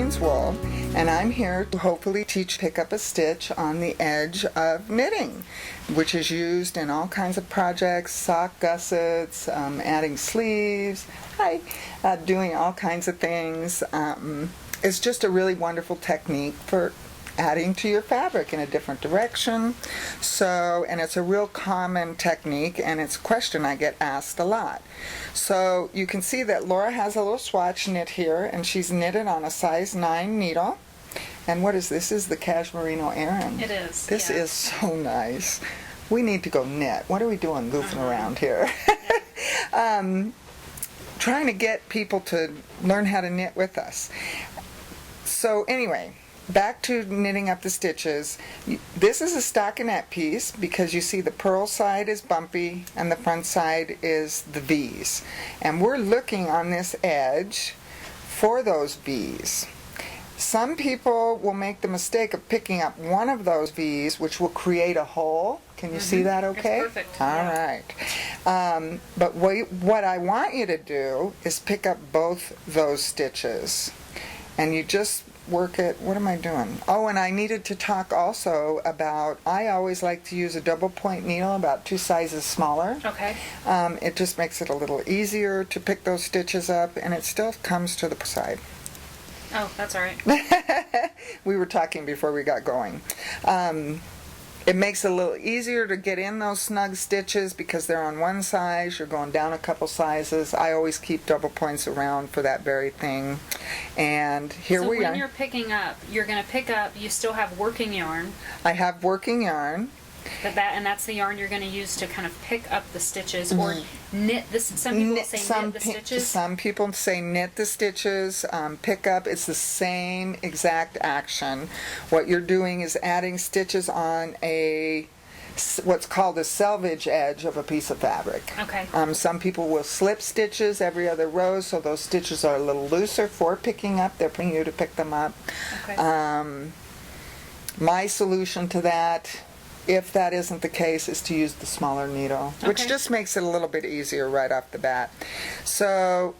Women's Wool, and I'm here to hopefully teach pick up a stitch on the edge of knitting, which is used in all kinds of projects, sock gussets, adding sleeves, doing all kinds of things. It's just a really wonderful technique for adding to your fabric in a different direction. And it's a real common technique, and it's a question I get asked a lot. So you can see that Laura has a little swatch knit here, and she's knitted on a size 9 needle. And what is this? This is the Cashmerino Aran. It is. This is so nice. We need to go knit. What are we doing goofing around here? Trying to get people to learn how to knit with us. So anyway, back to knitting up the stitches. This is a stockinette piece because you see the purl side is bumpy and the front side is the V's. And we're looking on this edge for those V's. Some people will make the mistake of picking up one of those V's, which will create a hole. Can you see that okay? It's perfect. All right. But what I want you to do is pick up both those stitches. And you just work it. What am I doing? Oh, and I needed to talk also about, I always like to use a double point needle about 2 sizes smaller. Okay. It just makes it a little easier to pick those stitches up, and it still comes to the side. Oh, that's all right. We were talking before we got going. It makes it a little easier to get in those snug stitches because they're on one size. You're going down a couple sizes. I always keep double points around for that very thing. And here we are. So when you're picking up, you're going to pick up, you still have working yarn. I have working yarn. And that's the yarn you're going to use to kind of pick up the stitches or knit this. Some people say knit the stitches. Some people say knit the stitches, pick up. It's the same exact action. What you're doing is adding stitches on what's called a selvage edge of a piece of fabric. Okay. Some people will slip stitches every other row, so those stitches are a little looser for picking up. They're putting you to pick them up. Okay. My solution to that, if that isn't the case, is to use the smaller needle, which just makes it a little bit easier right off the bat. So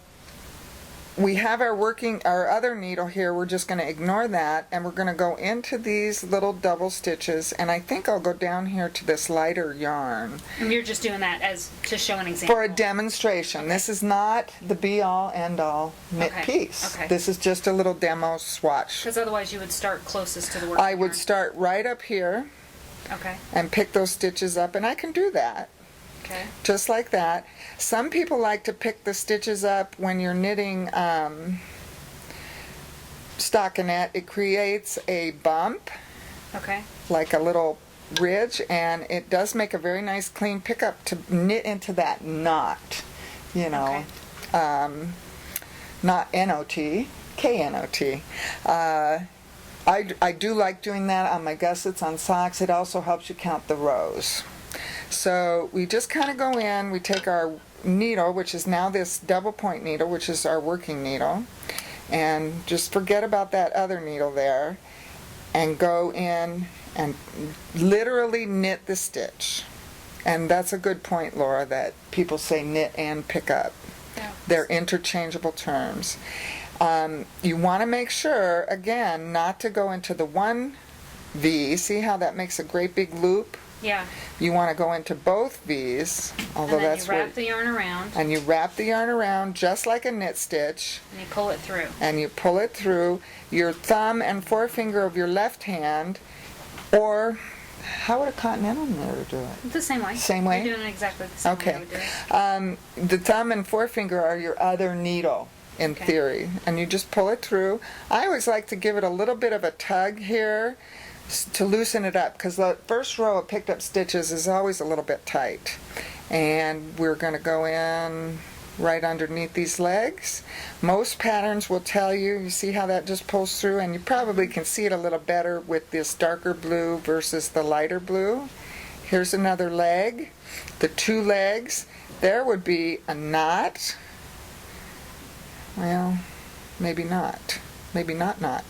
we have our other needle here. We're just going to ignore that, and we're going to go into these little double stitches, and I think I'll go down here to this lighter yarn. And you're just doing that as to show an example? For a demonstration. Okay. This is not the be-all, end-all knit piece. Okay. This is just a little demo swatch. Because otherwise you would start closest to the working I would yarn. start right up here. Okay. And pick those stitches up, and I can do that. Okay. Just like that. Some people like to pick the stitches up when you're knitting stockinette. It creates a bump, okay, like a little ridge, and it does make a very nice clean pickup to knit into that knot, Okay. Not N-O-T, K-N-O-T. I do like doing that on my gussets, on socks. It also helps you count the rows. So we just kind of go in, we take our needle, which is now this double point needle, which is our working needle, and just forget about that other needle there, and go in and literally knit the stitch. And that's a good point, Laura, that people say knit and pick up. Yeah. They're interchangeable terms. You want to make sure, again, not to go into the one V. See how that makes a great big loop? Yeah. You want to go into both V's, although and then that's you wrap the yarn around. And you wrap the yarn around just like a knit stitch. And you pull it through. And you pull it through your thumb and forefinger of your left hand, or how would a continental knitter do it? The same way. Same way? You're doing it exactly the same way I would do it. The thumb and forefinger are your other needle, in theory, and you just pull it through. I always like to give it a little bit of a tug here to loosen it up, because the first row of picked up stitches is always a little bit tight. And we're going to go in right underneath these legs. Most patterns will tell you, you see how that just pulls through, and you probably can see it a little better with this darker blue versus the lighter blue. Here's another leg. The 2 legs, there would be a knot. Well, maybe not. Maybe not.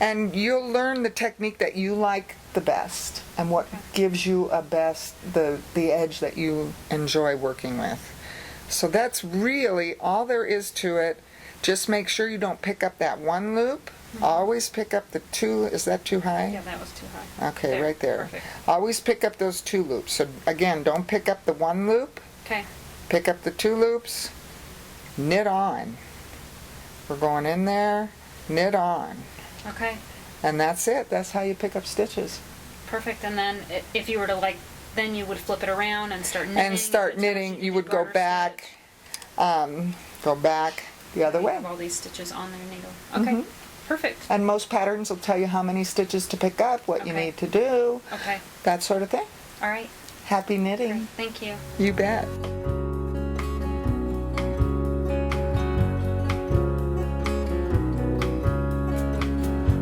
And you'll learn the technique that you like the best and what gives you the edge that you enjoy working with. So that's really all there is to it. Just make sure you don't pick up that one loop. Always pick up the two. Is that too high? Yeah, that was too high. Okay, right there. Perfect. Always pick up those two loops. So again, don't pick up the one loop. Okay. Pick up the two loops. Knit on. We're going in there, knit on. Okay. And that's it. That's how you pick up stitches. Perfect. And then if you were to then you would flip it around and start knitting. And start knitting. You would go back, the other You way. have all these stitches on their needle. Okay. Perfect. And most patterns will tell you how many stitches to pick up, what you Okay. need to do, Okay. that sort of thing. All right. Happy knitting. Great. Thank you. You bet.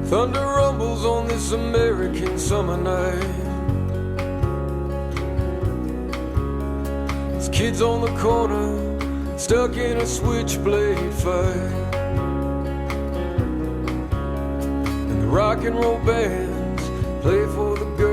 Thunder rumbles on this American summer night. There's kids on the corner stuck in a switchblade fight, and the rock and roll bands play for the girls